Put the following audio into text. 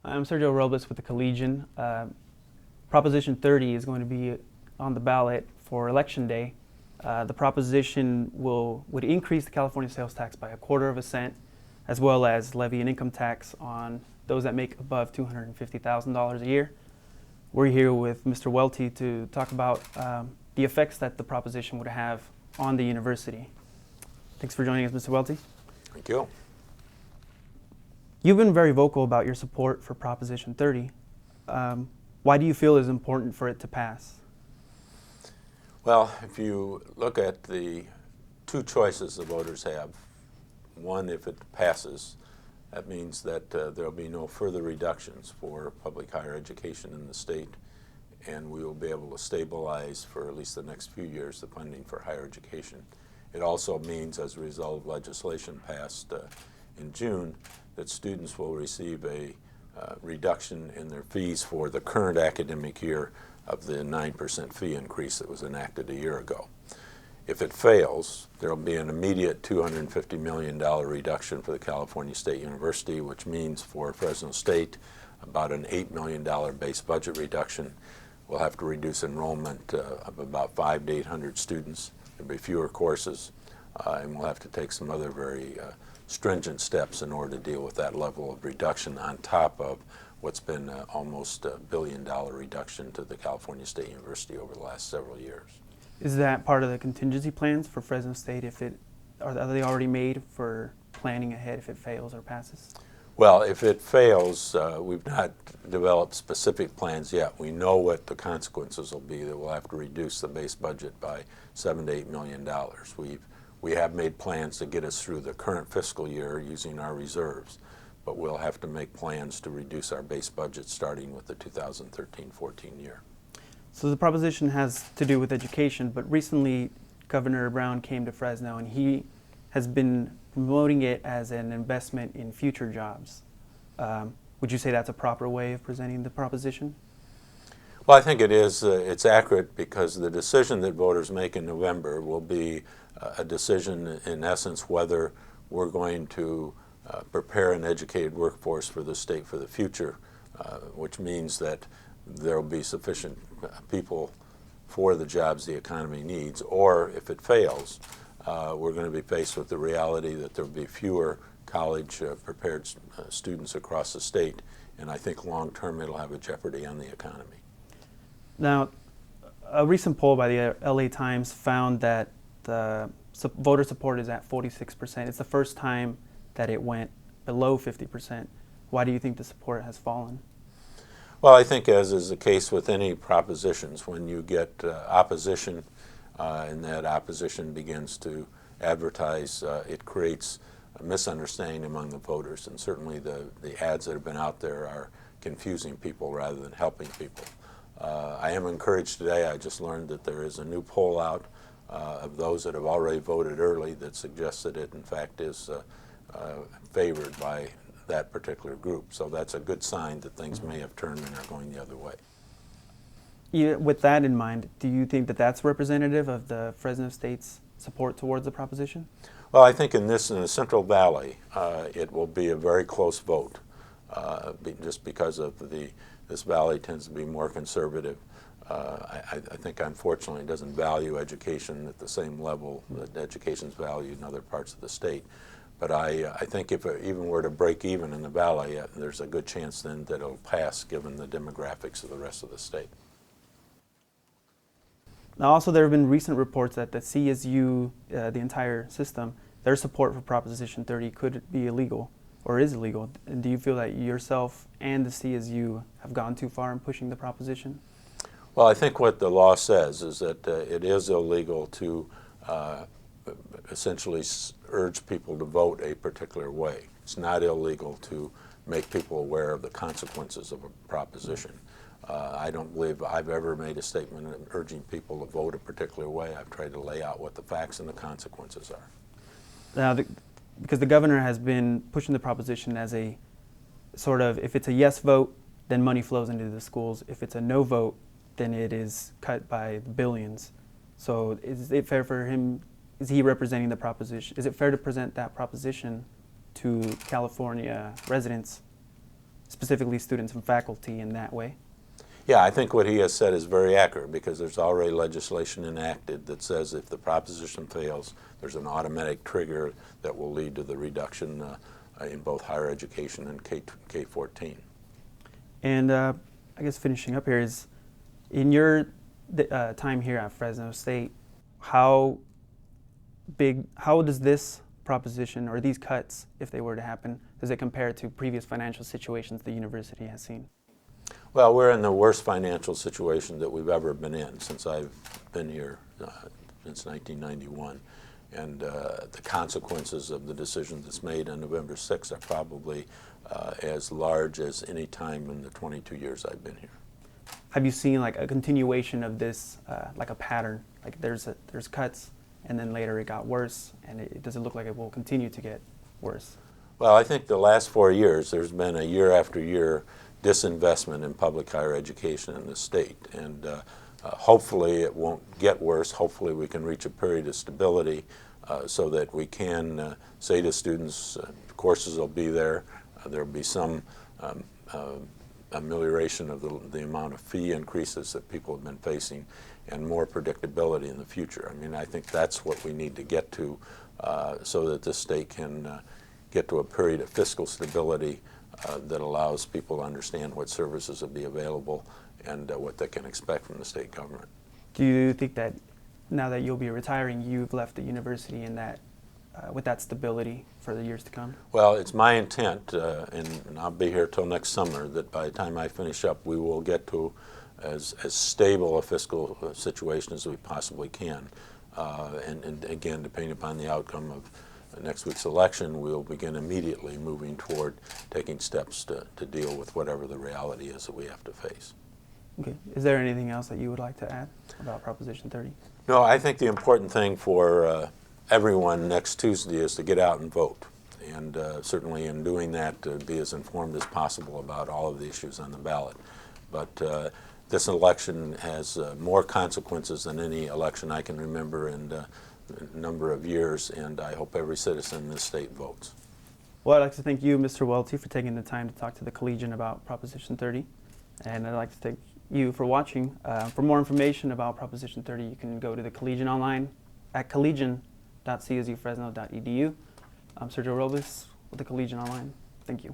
I'm Sergio Robles with the Collegian. Proposition 30 is going to be on the ballot for Election Day. The proposition would increase the California sales tax by 1/4 cent, as well as levy an income tax on those that make above $250,000 a year. We're here with Mr. Welty to talk about the effects that the proposition would have on the university. Thanks for joining us, Mr. Welty. Thank you. You've been very vocal about your support for Proposition 30. Why do you feel it's important for it to pass? Well, if you look at the two choices the voters have, one, if it passes, that means that there will be no further reductions for public higher education in the state, and we will be able to stabilize for at least the next few years the funding for higher education. It also means, as a result of legislation passed in June, that students will receive a reduction in their fees for the current academic year of the 9% fee increase that was enacted a year ago. If it fails, there will be an immediate $250 million reduction for the California State University, which means for Fresno State about an $8 million base budget reduction. We'll have to reduce enrollment of about 500 to 800 students. There'll be fewer courses, and we'll have to take some other very stringent steps in order to deal with that level of reduction on top of what's been almost $1 billion reduction to the California State University over the last several years. Is that part of the contingency plans for Fresno State? Are they already made for planning ahead if it fails or passes? Well, if it fails, we've not developed specific plans yet. We know what the consequences will be, that we'll have to reduce the base budget by $7 to $8 million. We have made plans to get us through the current fiscal year using our reserves, but we'll have to make plans to reduce our base budget starting with the 2013-14 year. So the proposition has to do with education, but recently Governor Brown came to Fresno and he has been promoting it as an investment in future jobs. Would you say that's a proper way of presenting the proposition? Well, I think it is. It's accurate because the decision that voters make in November will be a decision, in essence, whether we're going to prepare an educated workforce for the state for the future, which means that there will be sufficient people for the jobs the economy needs, or if it fails, we're going to be faced with the reality that there will be fewer college-prepared students across the state, and I think long-term it'll have a jeopardy on the economy. Now, a recent poll by the LA Times found that the voter support is at 46%. It's the first time that it went below 50%. Why do you think the support has fallen? Well, I think, as is the case with any propositions, when you get opposition and that opposition begins to advertise, it creates a misunderstanding among the voters, and certainly the ads that have been out there are confusing people rather than helping people. I am encouraged today. I just learned that there is a new poll out of those that have already voted early that suggests that it in fact is favored by that particular group. So that's a good sign that things may have turned and are going the other way. With that in mind, do you think that that's representative of the Fresno State's support towards the proposition? Well, I think in the Central Valley, it will be a very close vote, just because of this valley tends to be more conservative. I think, unfortunately, it doesn't value education at the same level that education's valued in other parts of the state. But I think if it even were to break even in the valley, there's a good chance then that it'll pass given the demographics of the rest of the state. Now, also, there have been recent reports that the CSU, the entire system, their support for Proposition 30 could be illegal or is illegal. And do you feel that yourself and the CSU have gone too far in pushing the proposition? Well, I think what the law says is that it is illegal to essentially urge people to vote a particular way. It's not illegal to make people aware of the consequences of a proposition. I don't believe I've ever made a statement urging people to vote a particular way. I've tried to lay out what the facts and the consequences are. Now, because the governor has been pushing the proposition as a sort of, if it's a yes vote, then money flows into the schools. If it's a no vote, then it is cut by the billions. So is it fair for him, is he representing the proposition? Is it fair to present that proposition to California residents specifically students and faculty in that way. Yeah, I think what he has said is very accurate, because there's already legislation enacted that says if the proposition fails, there's an automatic trigger that will lead to the reduction in both higher education and K-14. And I guess finishing up here is, in your time here at Fresno State, how does this proposition, or these cuts, if they were to happen, does it compare to previous financial situations the university has seen? Well, we're in the worst financial situation that we've ever been in since I've been here, since 1991. And the consequences of the decision that's made on November 6th are probably as large as any time in the 22 years I've been here. Have you seen like a continuation of this, like a pattern? Like there's cuts, and then later it got worse, and does it look like it will continue to get worse? Well, I think the last 4 years there's been a year after year disinvestment in public higher education in the state, and hopefully it won't get worse. Hopefully we can reach a period of stability so that we can say to students, courses will be there, there'll be some amelioration of the amount of fee increases that people have been facing, and more predictability in the future. I mean, I think that's what we need to get to so that this state can get to a period of fiscal stability that allows people to understand what services will be available and what they can expect from the state government. Do you think that now that you'll be retiring, you've left the university in that, with that stability for the years to come? Well, it's my intent, and I'll be here till next summer, that by the time I finish up, we will get to as stable a fiscal situation as we possibly can. And again, depending upon the outcome of next week's election, we'll begin immediately moving toward taking steps to deal with whatever the reality is that we have to face. Okay. Is there anything else that you would like to add about Proposition 30? No, I think the important thing for everyone next Tuesday is to get out and vote. And certainly in doing that, be as informed as possible about all of the issues on the ballot. But this election has more consequences than any election I can remember in a number of years, and I hope every citizen in this state votes. Well, I'd like to thank you, Mr. Welty, for taking the time to talk to the Collegian about Proposition 30. And I'd like to thank you for watching. For more information about Proposition 30, you can go to the Collegian online at collegian.czufresno.edu. I'm Sergio Robles with the Collegian Online. Thank you.